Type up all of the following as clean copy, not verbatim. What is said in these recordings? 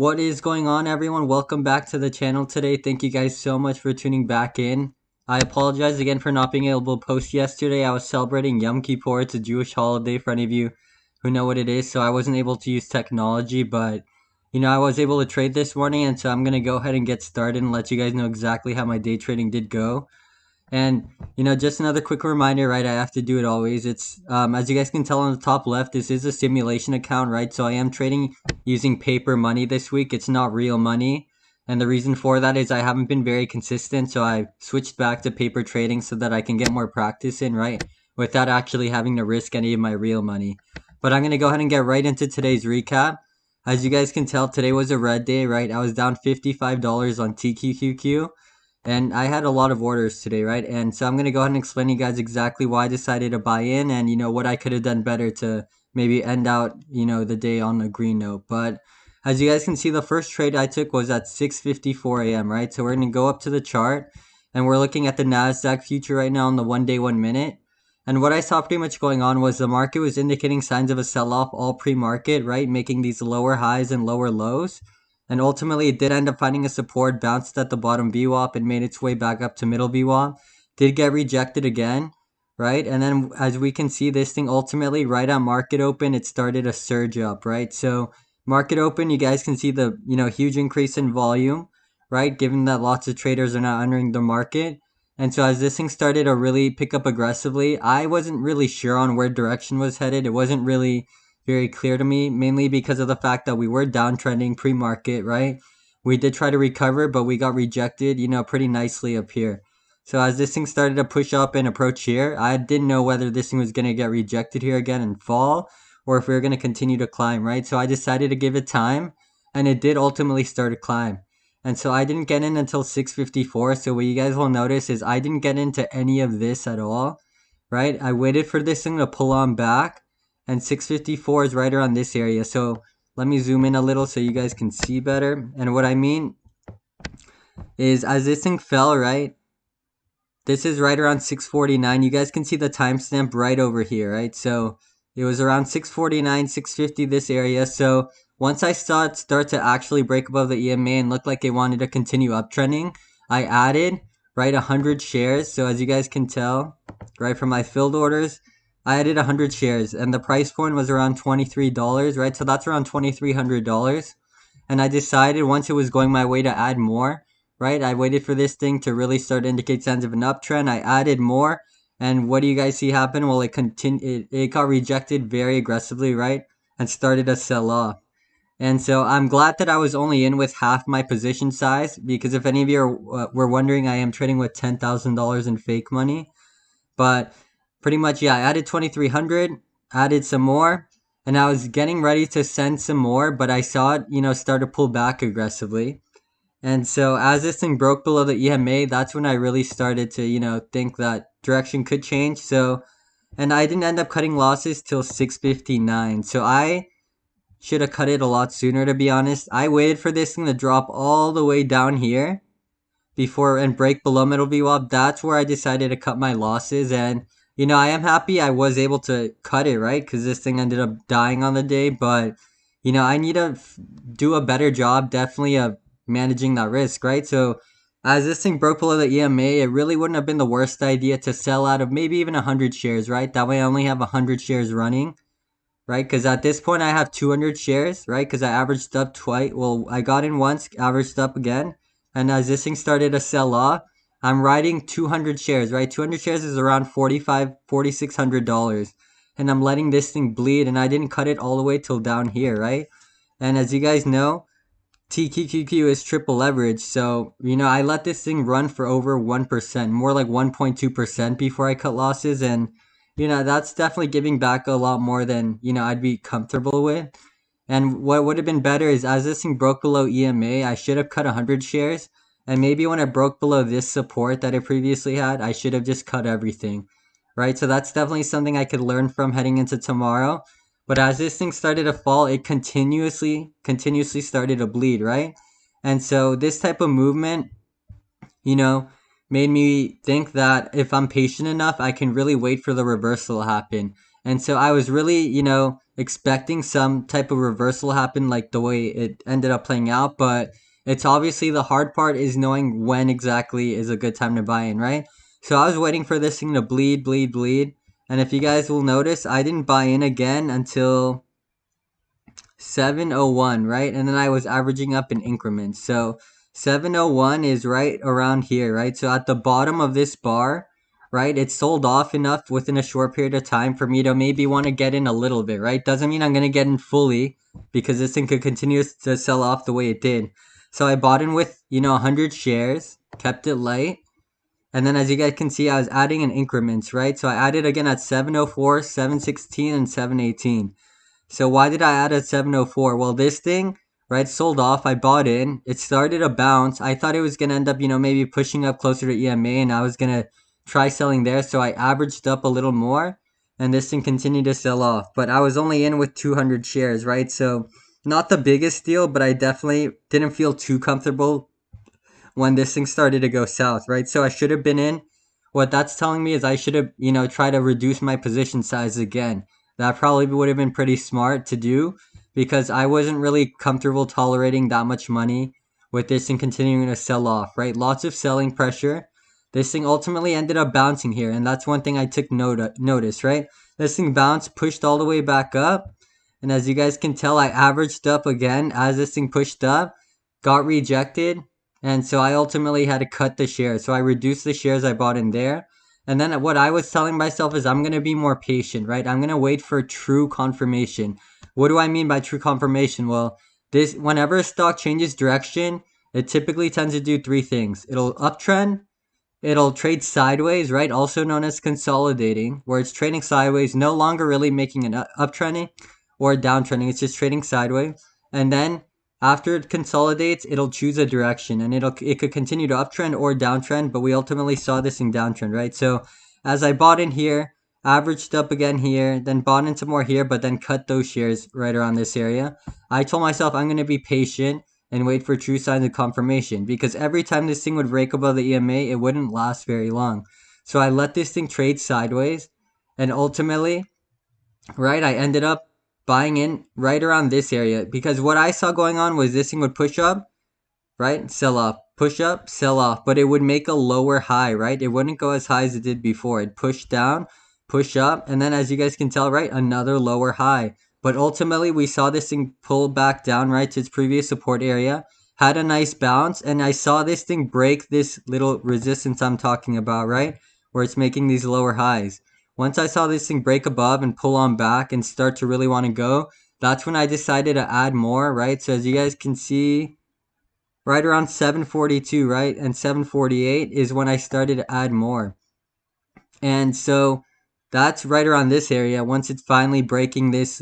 What is going on, everyone? Welcome back to the channel today. Thank you guys so much for tuning back in. I apologize again for not being able to post yesterday. I was celebrating Yom Kippur. It's a Jewish holiday for any of you who know what it is, so I wasn't able to use technology, but I was able to trade this morning, and so I'm going to go ahead and get started and let you guys know exactly how my day trading did go. And just another quick reminder, right? I have to do it always. It's as you guys can tell on the top left, this is a simulation account, right? So I am trading using paper money this week. It's not real money. And the reason for that is I haven't been very consistent, so I switched back to paper trading so that I can get more practice in, right? Without actually having to risk any of my real money. But I'm going to go ahead and get right into today's recap. As you guys can tell, today was a red day, right? I was down $55 on TQQQ. And I had a lot of orders today, right? And so I'm going to go ahead and explain to you guys exactly why I decided to buy in and, what I could have done better to maybe end out, the day on a green note. But as you guys can see, the first trade I took was at 6:54 a.m., right? So we're going to go up to the chart and we're looking at the NASDAQ future right now on the 1 day, 1 minute. And what I saw pretty much going on was the market was indicating signs of a sell-off all pre-market, right? Making these lower highs and lower lows. And ultimately, it did end up finding a support, bounced at the bottom VWAP, and made its way back up to middle VWAP. Did get rejected again, right? And then as we can see, this thing ultimately, right at market open, it started a surge up, right? So market open, you guys can see the, huge increase in volume, right? Given that lots of traders are now entering the market. And so as this thing started to really pick up aggressively, I wasn't really sure on where direction was headed. It wasn't really very clear to me, mainly because of the fact that we were downtrending pre-market, right? We did try to recover, but we got rejected, pretty nicely up here. So as this thing started to push up and approach here, I didn't know whether this thing was going to get rejected here again and fall, or if we were going to continue to climb, right? So I decided to give it time, and it did ultimately start to climb. And so I didn't get in until 6:54. So what you guys will notice is I didn't get into any of this at all, right? I waited for this thing to pull on back, and 6:54 is right around this area. So let me zoom in a little so you guys can see better. And what I mean is as this thing fell, right? This is right around 6:49. You guys can see the timestamp right over here, right? So it was around 6:49, 6:50, this area. So once I saw it start to actually break above the EMA and look like it wanted to continue uptrending, I added, right, 100 shares. So as you guys can tell, right, from my filled orders, I added 100 shares and the price point was around $23, right? So that's around $2,300. And I decided once it was going my way to add more, right? I waited for this thing to really start to indicate signs of an uptrend. I added more. And what do you guys see happen? Well, it got rejected very aggressively, right? And started to sell off. And so I'm glad that I was only in with half my position size, because if any of you were wondering, I am trading with $10,000 in fake money. But pretty much, yeah, I added 2,300, added some more, and I was getting ready to send some more, but I saw it, start to pull back aggressively. And so as this thing broke below the EMA, that's when I really started to, think that direction could change. So, and I didn't end up cutting losses till 6:59. So I should have cut it a lot sooner, to be honest. I waited for this thing to drop all the way down here before and break below middle VWAP. That's where I decided to cut my losses. And, I am happy I was able to cut it, right? Because this thing ended up dying on the day. But, I need to do a better job, definitely, of managing that risk, right? So as this thing broke below the EMA, it really wouldn't have been the worst idea to sell out of maybe even 100 shares, right? That way I only have 100 shares running, right? Because at this point I have 200 shares, right? Because I averaged up twice. Well, I got in once, averaged up again. And as this thing started to sell off, I'm riding 200 shares, right? 200 shares is around $4,600. And I'm letting this thing bleed, and I didn't cut it all the way till down here, right? And as you guys know, TQQQ is triple leverage. So, I let this thing run for over 1%, more like 1.2% before I cut losses. And, that's definitely giving back a lot more than, I'd be comfortable with. And what would have been better is as this thing broke below EMA, I should have cut 100 shares. And maybe when it broke below this support that it previously had, I should have just cut everything, right? So that's definitely something I could learn from heading into tomorrow. But as this thing started to fall, it continuously started to bleed, right? And so this type of movement, made me think that if I'm patient enough, I can really wait for the reversal to happen. And so I was really, expecting some type of reversal happen like the way it ended up playing out, but it's obviously the hard part is knowing when exactly is a good time to buy in, right? So I was waiting for this thing to bleed, bleed, bleed. And if you guys will notice, I didn't buy in again until 701, right? And then I was averaging up in increments. So 701 is right around here, right? So at the bottom of this bar, right? It sold off enough within a short period of time for me to maybe want to get in a little bit, right? Doesn't mean I'm going to get in fully because this thing could continue to sell off the way it did. So I bought in with, 100 shares, kept it light. And then as you guys can see, I was adding in increments, right? So I added again at 704, 716, and 718. So why did I add at 704? Well, this thing, right, sold off. I bought in. It started a bounce. I thought it was going to end up, maybe pushing up closer to EMA, and I was going to try selling there. So I averaged up a little more, and this thing continued to sell off. But I was only in with 200 shares, right? So not the biggest deal, but I definitely didn't feel too comfortable when this thing started to go south, right? So I should have been in. What that's telling me is I should have, tried to reduce my position size again. That probably would have been pretty smart to do because I wasn't really comfortable tolerating that much money with this thing continuing to sell off, right? Lots of selling pressure. This thing ultimately ended up bouncing here, and that's one thing I took notice, right? This thing bounced, pushed all the way back up, and as you guys can tell, I averaged up again as this thing pushed up, got rejected, and so I ultimately had to cut the shares. So I reduced the shares I bought in there. And then what I was telling myself is I'm going to be more patient, right? I'm going to wait for true confirmation. What do I mean by true confirmation? Well, this whenever a stock changes direction, it typically tends to do three things. It'll uptrend, it'll trade sideways, right? Also known as consolidating, where it's trading sideways, no longer really making an uptrending or downtrending. It's just trading sideways. And then after it consolidates, it'll choose a direction, and it could continue to uptrend or downtrend, but we ultimately saw this in downtrend, right? So as I bought in here, averaged up again here, then bought into more here, but then cut those shares right around this area. I told myself I'm going to be patient and wait for true signs of confirmation because every time this thing would break above the EMA, it wouldn't last very long. So I let this thing trade sideways, and ultimately, right, I ended up buying in right around this area because what I saw going on was this thing would push up, right, sell off, push up, sell off, but it would make a lower high, right? It wouldn't go as high as it did before. It'd push down, push up, and then as you guys can tell, right, another lower high. But ultimately, we saw this thing pull back down, right, to its previous support area, had a nice bounce, and I saw this thing break this little resistance I'm talking about, right, where it's making these lower highs. Once I saw this thing break above and pull on back and start to really want to go, that's when I decided to add more, right? So as you guys can see, right around 742, right? And 748 is when I started to add more. And so that's right around this area. Once it's finally breaking this,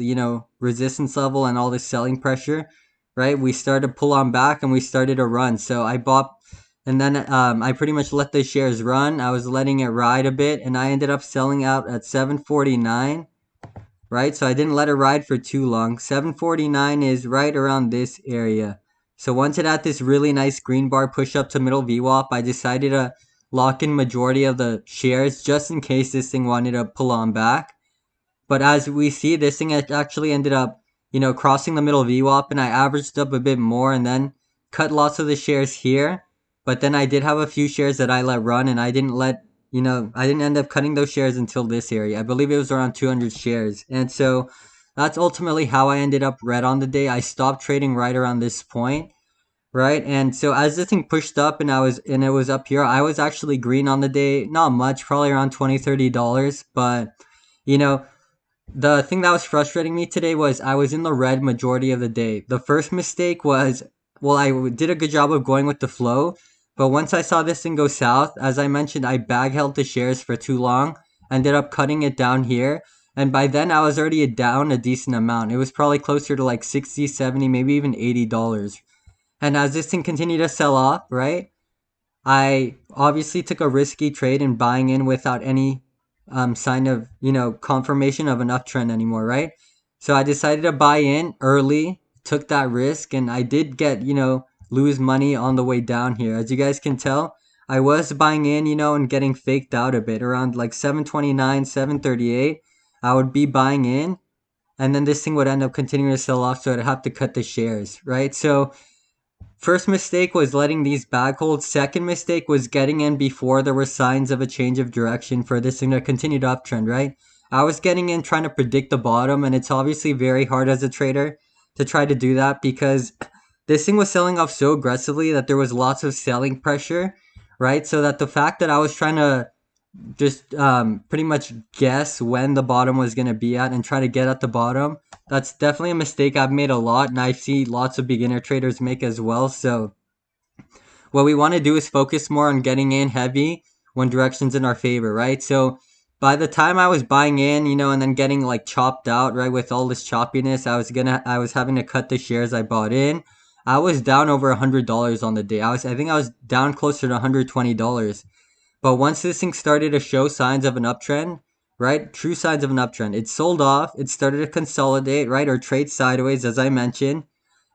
resistance level and all this selling pressure, right? We started to pull on back and we started to run. So I bought, and then I pretty much let the shares run. I was letting it ride a bit, and I ended up selling out at 749, right? So I didn't let it ride for too long. 749 is right around this area. So once it had this really nice green bar push up to middle VWAP, I decided to lock in majority of the shares just in case this thing wanted to pull on back. But as we see, this thing actually ended up, crossing the middle VWAP, and I averaged up a bit more and then cut lots of the shares here. But then I did have a few shares that I let run, and I didn't end up cutting those shares until this area. I believe it was around 200 shares. And so that's ultimately how I ended up red on the day. I stopped trading right around this point, right? And so as this thing pushed up and it was up here, I was actually green on the day. Not much, probably around $20-$30, but the thing that was frustrating me today was I was in the red majority of the day. The first mistake was, well, I did a good job of going with the flow, but once I saw this thing go south, as I mentioned, I bag held the shares for too long, ended up cutting it down here, and by then I was already down a decent amount. It was probably closer to like 60, 70, maybe even $80. And as this thing continued to sell off, right, I obviously took a risky trade in buying in without any sign of, confirmation of an uptrend anymore, right? So I decided to buy in early, took that risk, and I did get, lose money on the way down here. As you guys can tell, I was buying in, and getting faked out a bit around like 729, 738. I would be buying in, and then this thing would end up continuing to sell off, so I'd have to cut the shares, right? So first mistake was letting these bag hold. Second mistake was getting in before there were signs of a change of direction for this thing to continue to uptrend, right? I was getting in trying to predict the bottom, and it's obviously very hard as a trader to try to do that because this thing was selling off so aggressively that there was lots of selling pressure, right? So that the fact that I was trying to just pretty much guess when the bottom was going to be at and try to get at the bottom, that's definitely a mistake I've made a lot, and I see lots of beginner traders make as well. So what we want to do is focus more on getting in heavy when direction's in our favor, right? So by the time I was buying in, and then getting like chopped out, right, with all this choppiness, I was having to cut the shares I bought in. I was down over $100 on the day. I think I was down closer to $120. But once this thing started to show signs of an uptrend, right, true signs of an uptrend, it sold off, it started to consolidate, right, or trade sideways, as I mentioned.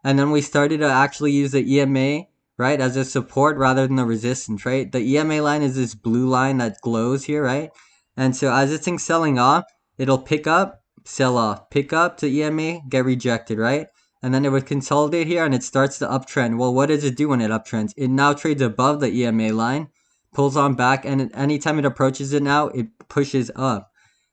And then we started to actually use the EMA, right, as a support rather than the resistance, right? The EMA line is this blue line that glows here, right? And so as this thing's selling off, it'll pick up, sell off, pick up to EMA, get rejected, right? And then it would consolidate here and it starts to uptrend. Well, what does it do when it uptrends? It now trades above the EMA line, pulls on back, and anytime it approaches it now, it pushes up.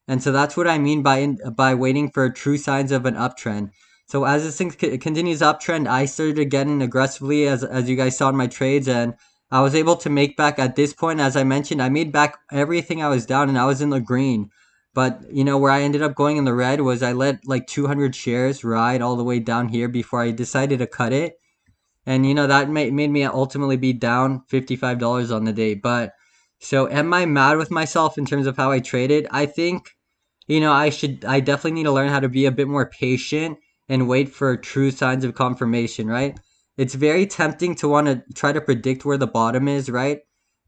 And so that's what I mean by waiting for true signs of an uptrend. So as this thing continues uptrend, I started to get in aggressively as you guys saw in my trades, and I was able to make back at this point. As I mentioned, I made back everything I was down, and I was in the green. But where I ended up going in the red was I let like 200 shares ride all the way down here before I decided to cut it. And that made me ultimately be down $55 on the day. But so am I mad with myself in terms of how I traded? I think I definitely need to learn how to be a bit more patient and wait for true signs of confirmation, right? It's very tempting to want to try to predict where the bottom is, right?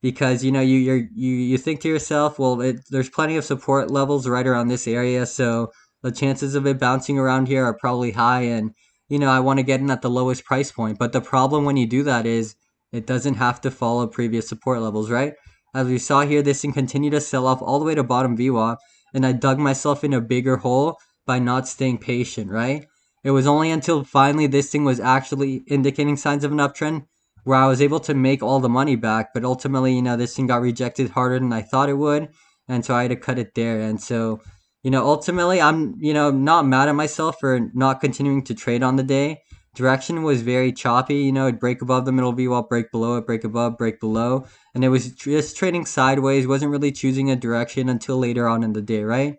Because you think to yourself, well, there's plenty of support levels right around this area, so the chances of it bouncing around here are probably high, and I want to get in at the lowest price point. But the problem when you do that is it doesn't have to follow previous support levels, right? As we saw here, this thing continued to sell off all the way to bottom VWAP, and I dug myself in a bigger hole by not staying patient, right? It was only until finally this thing was actually indicating signs of an uptrend where I was able to make all the money back, but ultimately, this thing got rejected harder than I thought it would, and so I had to cut it there. And so, ultimately, I'm, not mad at myself for not continuing to trade on the day. Direction was very choppy, it'd break above the middle VWAP, break below it, break above, break below, and it was just trading sideways, wasn't really choosing a direction until later on in the day, right?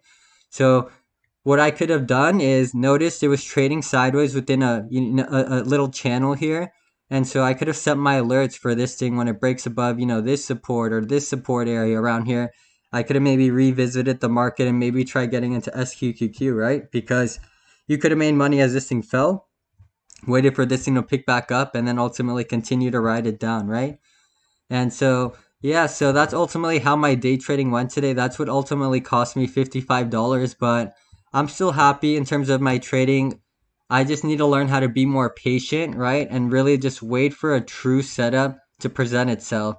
So what I could have done is noticed it was trading sideways within a little channel here, and so I could have set my alerts for this thing when it breaks above, this support or this support area around here. I could have maybe revisited the market and maybe try getting into SQQQ, right? Because you could have made money as this thing fell, waited for this thing to pick back up, and then ultimately continue to ride it down, right? And so, yeah, so that's ultimately how my day trading went today. That's what ultimately cost me $55, but I'm still happy in terms of my trading. I just need to learn how to be more patient, right? And really just wait for a true setup to present itself.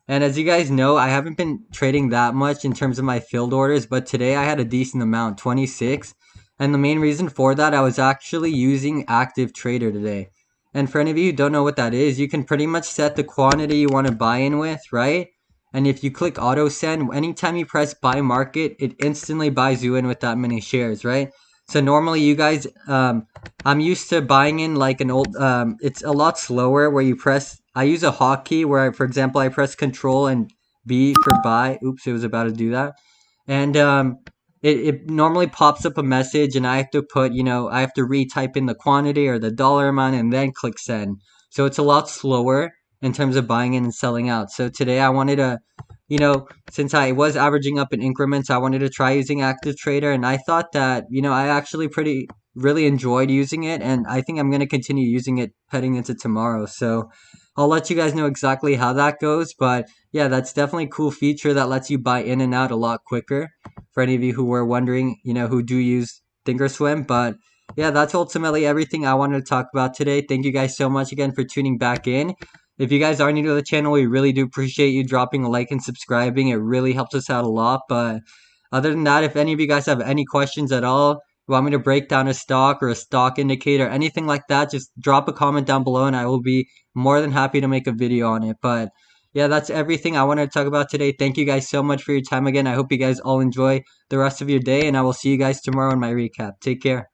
And as you guys know, I haven't been trading that much in terms of my filled orders, but today I had a decent amount, 26. And the main reason for that, I was actually using Active Trader today. And for any of you who don't know what that is, you can pretty much set the quantity you want to buy in with, right? And if you click auto send, anytime you press buy market, it instantly buys you in with that many shares, right? So normally you guys, I'm used to buying in like an old, it's a lot slower where you press, I use a hotkey where, for example, I press control and B for buy. Oops, it was about to do that. And it normally pops up a message and I have to put, I have to retype in the quantity or the dollar amount and then click send. So it's a lot slower in terms of buying in and selling out. So today I wanted to, since I was averaging up in increments, I wanted to try using Active Trader, and I thought that, I actually really enjoyed using it, and I think I'm going to continue using it heading into tomorrow. So I'll let you guys know exactly how that goes, but yeah, that's definitely a cool feature that lets you buy in and out a lot quicker for any of you who were wondering, who do use ThinkorSwim. But yeah, that's ultimately everything I wanted to talk about today. Thank you guys so much again for tuning back in. If you guys are new to the channel, we really do appreciate you dropping a like and subscribing. It really helps us out a lot. But Other than that, if any of you guys have any questions at all, you want me to break down a stock or a stock indicator, anything like that, just drop a comment down below and I will be more than happy to make a video on it. But yeah, that's everything I wanted to talk about today. Thank you guys so much for your time again. I hope you guys all enjoy the rest of your day, and I will see you guys tomorrow in my recap. Take care.